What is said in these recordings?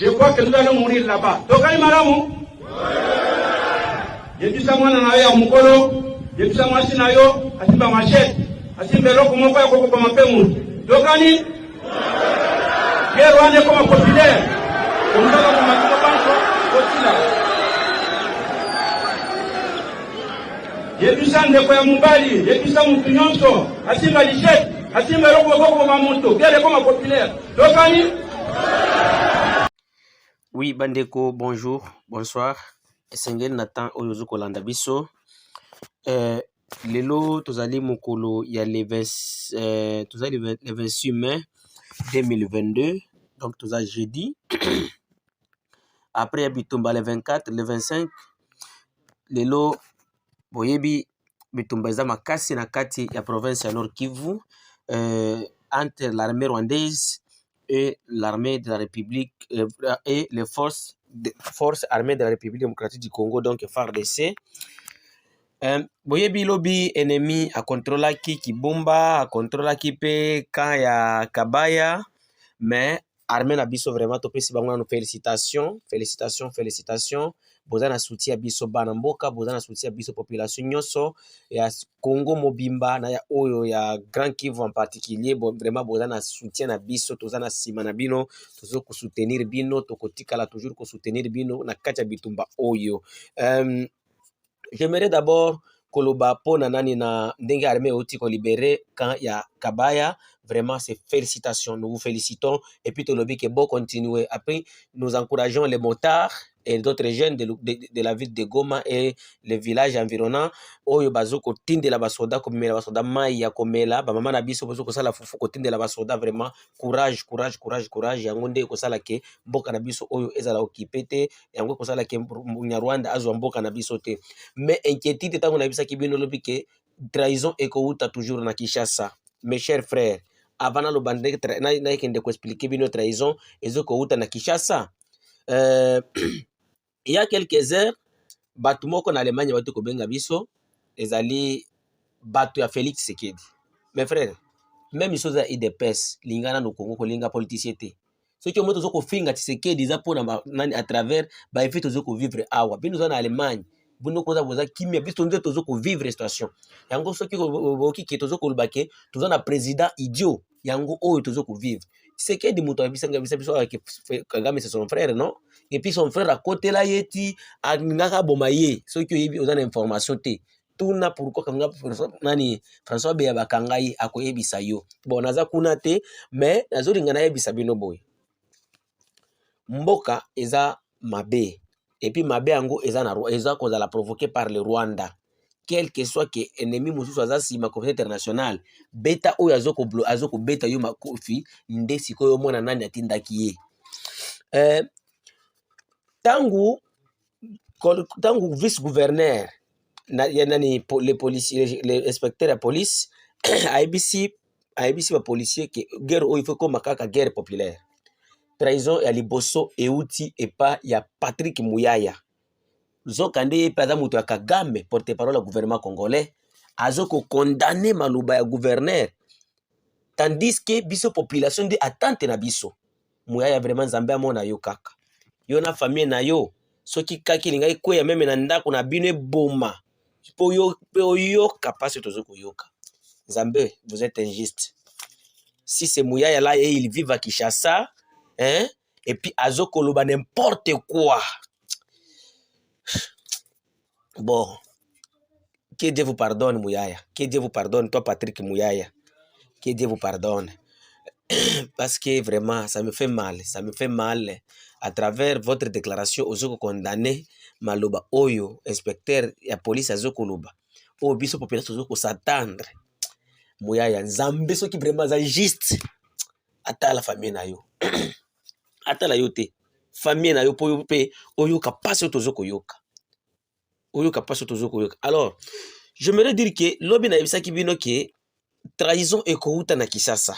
Je crois que nous allons mourir là-bas. Tokani maramu? Yebisa mwana na yo ya mukolo, yebisa mwasi na yo, asimba machete, asimba loko moko ya koko mapemu. Tokani? Guerre wane koma populaire. Omutaka mumatiko banko, kotila. Yebisa ndeko ya mubali, yebisa mutu nyonso, asimba lichette, asimba loko moko mamuto, guerre koma populaire. Tokani? Oui, Bandeko, bonjour, bonsoir. Esengeli Nathan Oyozo Kolanda Biso. Lelo, tozali mokolo, il y a le 26 mai 2022. Donc, tozali jeudi. Après, il y a Bitumba le 24, le 25. Lelo, boyebi, Bitumba eza makasi na kati ya province ya Nord Kivu. Entre l'armée rwandaise et l'armée de la République et les forces armées de la République démocratique du Congo, donc FARDC. Boyebi lobi ennemi a contrôlé ki Kibumba, a contrôlé ki pe kan ya Kabaya, mais armée na biso vraiment topesi bango na félicitations. Boza na soutien biso bana mboka, boza na soutien biso population nyonso ya Congo mobimba na ya oyo ya Grand Kivu en particulier. Vraiment boza na soutien na biso, toza na sima na bino, tozo ko soutenir bino, tokotikala toujours ko soutenir bino na kati ya bitumba oyo. J'aimerais d'abord koloba po na nani na ndenge armée oti ko libérer quand ya Kabaya. Vraiment, c'est félicitations. Nous vous félicitons. Et puis, Tolobi, que bon continuer. Après, nous encourageons les motards et d'autres jeunes de la ville de Goma et les villages environnants. Oyo bazoko tinde la basoda comme la basoda maya comme la maman nabiso bazoko sala fufu ko tinde la basoda. Vraiment courage. Yangonde ko sala ke mboka nabiso oyo ezala okipete yango ko sala ke Rwanda azwa mboka nabiso te. Mais inquiétude tango nabisa kibino lobi ke trahison et kouta toujours na Kinshasa. Mes chers frères, avant le bandé na kende ko expliquer bino trahison ezoko uta na Kinshasa. Il y a quelques heures batu moko na Allemagne batu ko benga biso ezali batu ya Félix Tshisekedi. Mes frères, même chose à IDPS lingana no Congo ko linga politicien te. Ce qui moto zoko finga Tshisekedi za pona nani à travers ba effet zoko vivre awa. Bino za na Allemagne buno koza boza kimia biso nde tozoko vivre situation yango soki boki ke tozoko lubake toza na président idiot yango oyo tozoko vivre Tshisekedi muto abisanga biso avec Kagame c'est son frère non et puis son frère à côté là yeti angaka bomaye soki oyebi oza na information te tuna pourquoi kanga nani François Beya bakangai akoyebisa yo bon naza kuna te mais nazolinga na yebisa bino boy mboka eza mabe. Et puis mabe yango eza kozala provoqué par le Rwanda. Quel que soit que ennemi mususu azasi ma communauté internationale beta oyo azoko beta yo makofi nde sikoyo mwana nani atindaki ye. Tangu vice gouverneur nani les policiers les inspecteurs de police IBC ba policier que guerre oyo faut comme kaka guerre populaire. Trahison ya liboso euti epa ya Patrick Muyaya. Zokande pada muto ya Kagame porte-parole du gouvernement congolais azoko condamner maluba ya gouverneur tandis que biso population de attente na biso. Muyaya vraiment Nzambe amona yo kaka. Yo na famille na yo soki kaki linga ikoya meme na ndako na bino eboma. Po yo kapasi tozoko yoka. Nzambe, vous êtes injuste. Si c'est Muyaya là et il vit à Kinshasa, hein? Et puis azoko loba n'importe quoi. Bon, que Dieu vous pardonne Muyaya, que Dieu vous pardonne toi Patrick Muyaya, que Dieu vous pardonne. Parce que vraiment ça me fait mal à travers votre déclaration ozoko condamné maloba oyo inspecteur ya police azoko loba. O biso population ozoko s'attendre. Muyaya Nzambe soki vraiment za juste ata la famille na yo. Ata la yote famille na yo po yo pe oyo kapasi tozoko yoka. Alors, j'aimerais dire que lobi na ebisa kibino ke trahison ekouta na Kinshasa.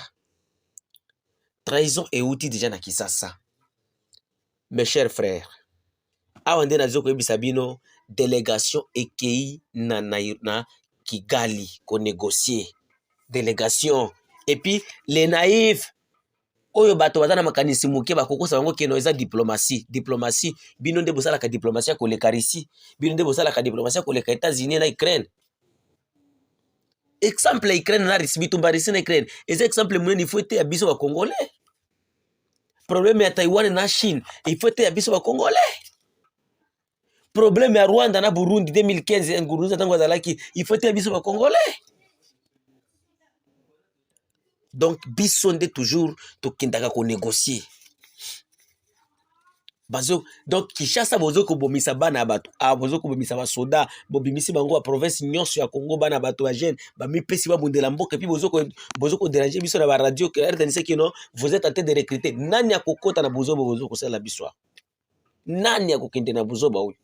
Trahison euti déjà na Kinshasa. Mes chers frères, awande na zoko ebisa bino délégation ekei na Kigali ko négocier délégation et puis les naïfs oyo bato baza na makanisi moke bakokosa bango keno eza diplomatie bino nde bosalaka diplomatie ya koleka Russie, bino nde bosalaka diplomatie ya koleka États-Unis na Ukraine. Exemple ya Ukraine na Russie, bitumba Russie na Ukraine eza exemple monene il faut ete ya biso ba Congolais. Problème ya Taiwan na Chine il faut ete ya biso ba Congolais. Problème ya Rwanda na Burundi 2015 Nguruza tango azalaki il faut ete ya biso ba Congolais. Donc biso nde toujours tokendaka ko négocier. Bazo donc Kinshasa bozo ko bomisa bana bato bozo ko bomisa ba soda bobimisi bango ba province nyonso ya Congo bana bato ba jeune ba mipesi ba bundela mboka puis bozo ko déranger biso na ba radio que RTNC que non vous êtes en train de recruter nani ya kokota na bozo ko sala biso nani ya kokende na bozo ba oyo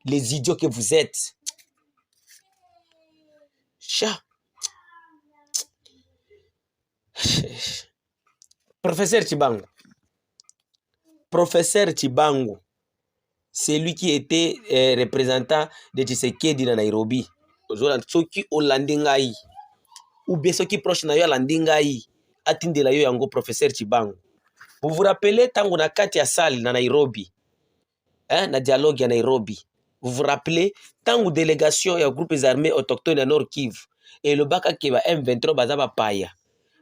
les idiots que vous êtes cha Professeur Chibangu, c'est lui qui était représentant de Tshisekedi na Nairobi. Soki Olandingai, ou bien soki proche na yo Landingai, atindela yo yango Professeur Chibangu. Vous vous rappelez tango na kati ya salle na Nairobi, na dialogue ya Nairobi. Vous vous rappelez tango délégation ya groupes armés autochtones ya Nord Kivu et le baka ke ba M23 bazaba paya.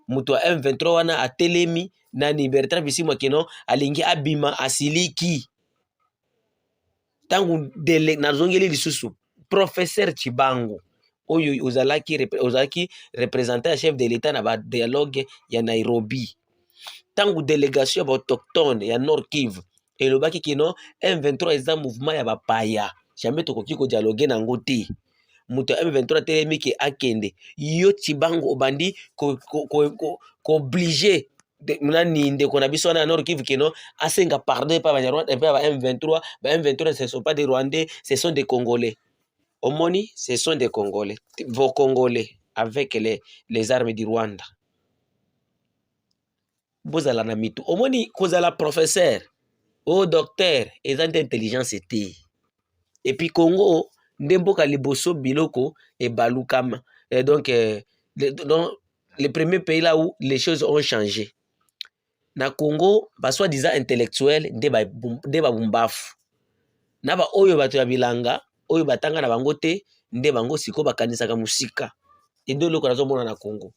Mutu wa M23 wana atelemi nani Bertrand Bisimwa keno alingi abima asiliki tangu nazongeli lisusu Professeur Chibangu oyo ozalaki représentant ya chef de l'État na ba dialogue ya Nairobi tangu délégation ya autochtone ya Nord Kivu elobaki keno M23 eza mouvement ya bapaya jamais tokoki ko dialoguer nango te. Mutu M23 telemi ke akende yo Chibangu obandi ko obligé nani ndeko na biso na Nord Kivu keno asenga pardon pa Banyarwanda pa M23 ba M23 ce sont pas des Rwandais, ce sont des Congolais. Omoni, ce sont des Congolais, vos Congolais avec les armes du Rwanda. Bozala na mitu omoni kozala professeur o docteur eza d'intelligence était. Et puis Congo ndemboka liboso biloko et balukama. Et donc le premier pays là où les choses ont changé. Na Congo, soi-disant intellectuel, nde ba bumbafu. Na ba oyo bato ya bilanga, oyo batanga na bango te, nde bango siko bakanisaka musika. Et de loko nazo mona na Congo.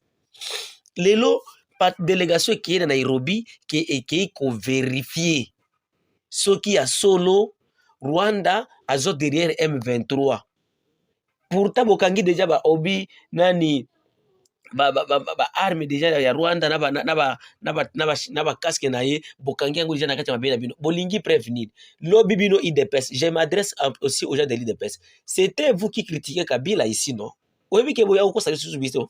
Lelo, pa délégation qui est na Nairobi, qui est ko vérifier. Ce qui a solo, Rwanda, azo derrière M23. Pourtant, bokangi déjà ba obi, nani, ba arme déjà ya Rwanda na ba casque na ye bokangi yango déjà na kati mabena bino bolingi prévenir lobby bino IDPS. Je m'adresse aussi aux gens de l'IDPS. C'était vous qui critiquez Kabila ici, non? Oyebi ke boya ko sali susu biso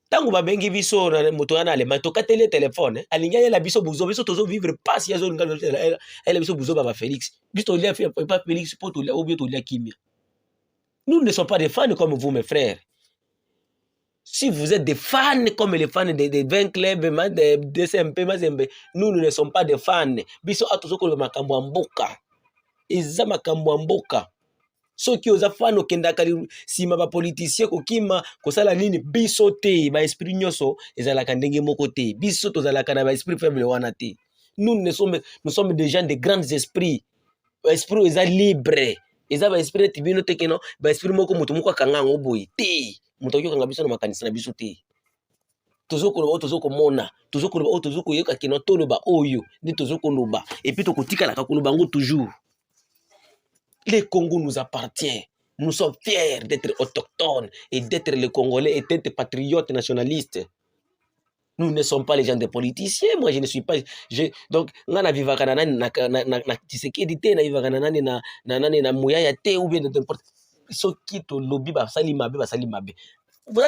tango ba bengi biso na moto yana ale matoka tele téléphone alinga yela biso biso tozo vivre pas ya zo ngalo ele biso buzo ba Félix biso lia pas Félix poto lia obio to lia kimia. Nous ne sommes pas des fans comme vous mes frères. Si vous êtes des fans comme les fans des 20 clubs, des DCMP, nous ne sommes pas des fans. Biso atozoko makambo amboka. Eza makambo amboka. So ki oza fan okendaka sima ba politicien kokima kosala nini biso te ba esprit nyoso ezalaka ndenge moko te. Biso tozalaka na ba esprit faible wana te. Nous sommes des gens de grands esprits. Esprit eza libre. Eza ba esprit tibino te keno ba esprit moko mutu moko akanga ngoboyi te. Mutoki kanga biso na makanisa na biso te. Tozoko loba tozoko mona, tozoko loba tozoko yoka kino toloba oyo, ni tozoko loba et puis tokotika la kakoloba ngo toujours. Les Congo nous appartient. Nous sommes fiers d'être autochtones et d'être les Congolais et d'être patriotes nationalistes. Nous ne sommes pas les gens des politiciens. Moi, je ne suis pas. Donc, ngana vivaka na nani na Tshisekedi te na vivaka na nani na Muyaya te ou bien n'importe. Soki to lobby ba sali mabe. Vous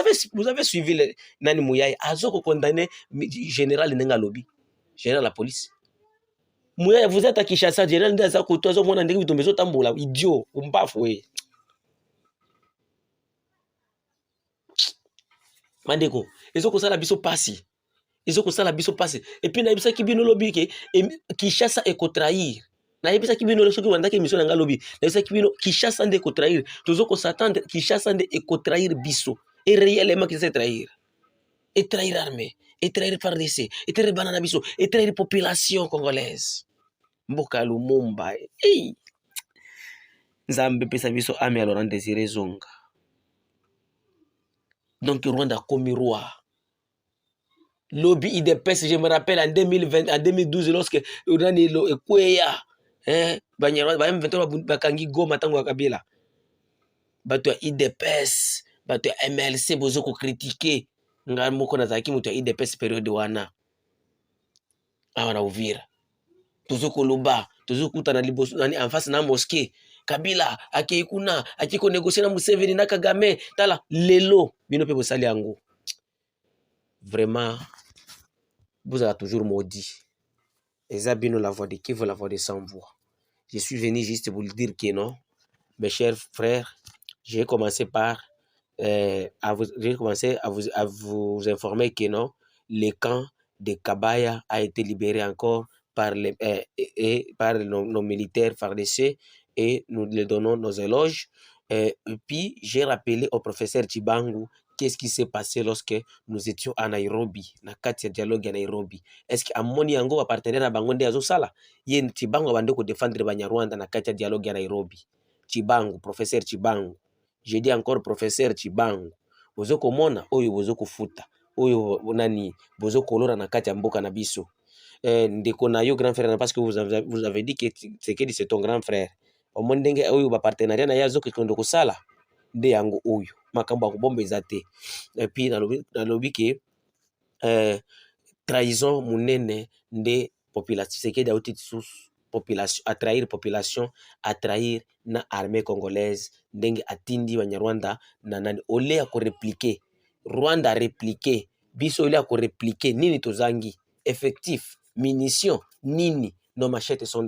avez suivi nani Muyaya azoko condamné général nenga lobby, général la police. Muyaya vous êtes à Kinshasa général ndaza ko tozo mona ndenge bitombezo tambola idiot umbafu we. Mandeko, ezoko sala biso pasi. Et puis na ibisa ki bino lobby ke Kinshasa eko trahir. Na ibisa ki bino soki wanda ke mission nga lobby. Na ibisa ki bino Kinshasa nde eko trahir. Tozoko s'attendre Kinshasa nde eko trahir biso. Et réellement qui s'est trahir. et trahir l'armée, et trahir FARDC, et trahir Banana Biso, et trahir la population congolaise. Mboka Lumumba. Hey. Nzambe pesa biso ame à Laurent Désiré Zonga. Donc Rwanda comme roi. Lobby IDPS, je me rappelle en 2020, en 2012, lorsque Rwanda Ekweya, Banyarwanda, M23 bakangi Goma tango ya Kabila. Bato ya IDPS, bato ya MLC bozo ko critiquer. Nga moko nazaki muto ya IDPS période wana. Awa na Uvira. Tozo koloba, tozo kutana liboso nani en face na mosquée. Kabila akeikuna, akiko négocier na Museveni na Kagame, tala lelo bino pe bosali yango. Vraiment vous avez toujours maudit. Et ça bino la voix de Kivu, la voix de sans voix. Je suis venu juste vous le dire que non, mes chers frères, j'ai commencé à vous informer que non, le camp de Kabaya a été libéré encore par nos militaires FARDC et nous leur donnons nos éloges. Et puis, j'ai rappelé au professeur Chibangu qu'est-ce qui s'est passé lorsque nous étions à Nairobi, na kati ya dialogue à Nairobi. Est-ce que amoni yango wa partenaire na bango nde azosala? Ye Chibangu abande ko défendre Banyarwanda na kati ya dialogue à Nairobi. Chibangu, professeur Chibangu. Je dis encore professeur Chibangu. Bozo komona oyo bozo kufuta. Oyo nani bozo kolora na kati ya mboka na biso. Ndeko na yo grand frère parce que vous avez dit que c'est ton grand frère. Au monde ndenge oyo ba partenariat na yazo kikondo kusala nde yango oyo makambo akubomba ezate. Et puis na lobi ke trahison munene nde population Tshisekedi auti sous population à trahir population, à trahir na armée congolaise ndenge atindi Banyarwanda na nani ole ya ko répliquer Rwanda répliquer biso ole ya ko répliquer nini tozangi effectif munitions nini nos machettes sont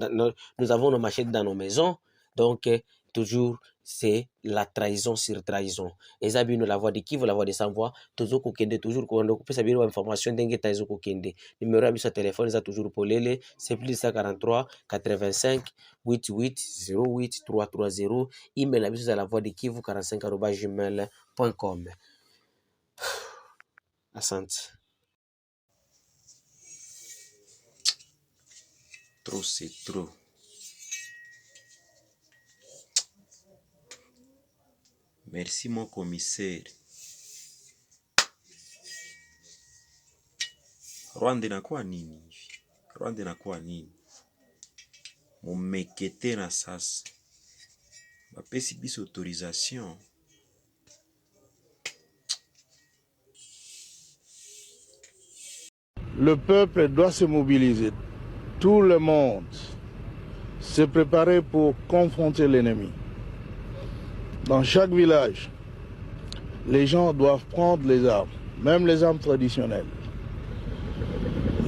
nous avons nos machettes dans nos maisons. Donc toujours c'est la trahison sur trahison. Et ça bino la voix de Kivu, la voix de sans voix, toujours kokende toujours ko peut savoir information ndenge tazo kokende. Numéro de téléphone ça toujours pour lele, c'est plus 143 85 88 08 330. Email abiso à la voix de Kivu 45@gmail.com. Asante. Trop c'est trop. Merci mon commissaire. Rwanda inakuwa nini hivi? Rwanda inakuwa nini? Mumekete na sasa. Bapesi biso autorisation. Le peuple doit se mobiliser. Tout le monde se préparer pour confronter l'ennemi. Dans chaque village, les gens doivent prendre les armes, même les armes traditionnelles,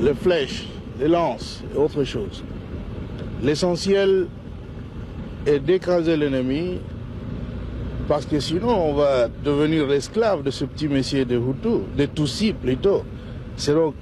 les flèches, les lances et autres choses. L'essentiel est d'écraser l'ennemi, parce que sinon on va devenir l'esclave de ce petit messier de Hutu, de Tutsi plutôt. C'est donc